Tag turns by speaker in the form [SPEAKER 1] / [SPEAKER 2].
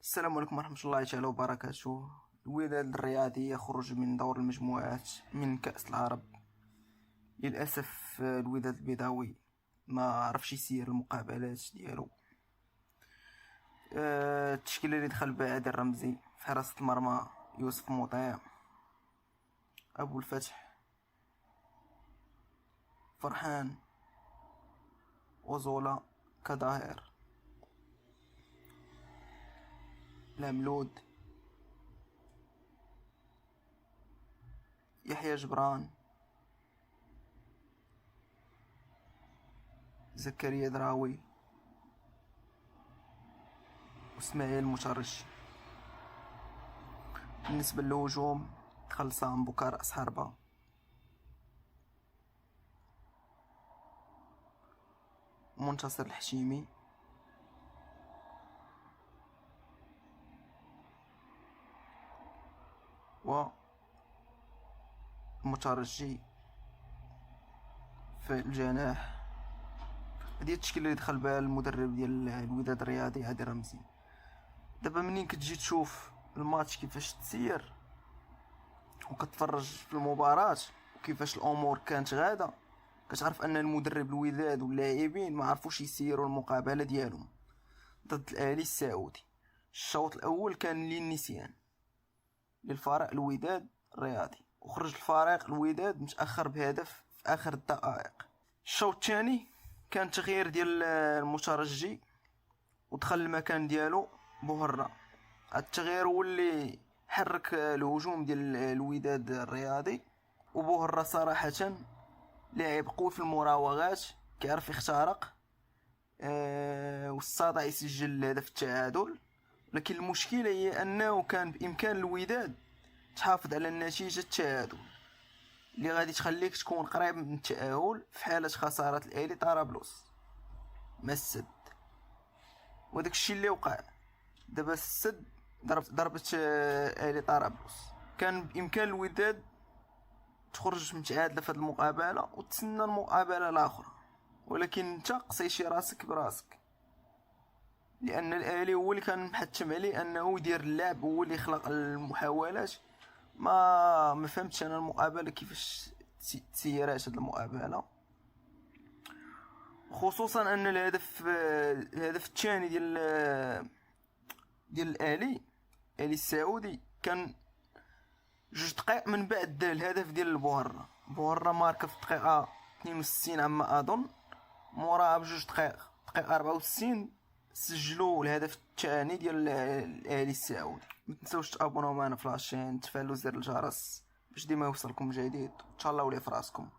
[SPEAKER 1] السلام عليكم ورحمة الله تعالى وبركاته. الوداد الرياضي يخرج من دور المجموعات من كأس العرب. للأسف الوداد البيضاوي ما عرفش يسير المقابلات ديالو. التشكيلة اللي دخل بها عادل رمزي في حراسة المرمى: يوسف مطيع، أبو الفتح، فرحان، وزولا كظاهر، لاملود، يحيى جبران، زكريا دراوي، واسماعيل مترجي. بالنسبة للهجوم دخل سام بوكا رأس حربة، منتصر الحشيمي، ومترجي في الجناح. هذه التشكيله اللي دخل بها المدرب ديال الوداد الرياضي عادل رمزي. دابا منين كتجي تشوف الماتش كيفاش تسير وكتفرج في المباراة وكيفاش الامور كانت غاده، كتعرف ان المدرب الوداد واللاعبين ما عرفوش يسيروا المقابله ديالهم ضد الاهلي السعودي. الشوط الاول كان للنسيان للفريق الوداد الرياضي، وخرج الفريق الوداد متاخر بهدف في اخر الدقائق. الشوط الثاني كان تغيير ديال المترجي ودخل المكان ديالو بوهرة. التغيير هو اللي حرك الهجوم ديال الوداد الرياضي، وبوهرة صراحة لاعب قوي في المراوغات، كيعرف يخترق واستطاع يسجل هدف التعادل. لكن المشكلة هي انه كان بامكان الوداد تحافظ على النتيجة التعادل اللي غادي تخليك تكون قريب من التأهل في حالة خسارة الاهلي طرابلس ما السد. وداك الشيء اللي وقع دابا. السد ضربت اهلي طرابلس. كان بامكان الوداد تخرج متعادله في هذه المقابله وتسنى المقابله الاخرى، ولكن انت قصيتي راسك براسك، لان الاهلي هو اللي كان محتم عليه انه يدير اللعب، هو اللي خلق المحاولات. ما فهمتش انا المقابله كيفاش تسيرات هذه المقابله، خصوصا ان الهدف الثاني ديال الاهلي السعودي كان 2 دقائق من بعد الهدف ديال البوهرة ماركا في الدقيقه 62 عما اظن. موراها دقائق 64 سجلوا الهدف الثاني ديال الاهلي السعودي. ما تنساوش تابوناو معنا في لاشين، تفعلوا زر الجرس باش ديما يوصلكم جديد. تهلاو لي فراسكم.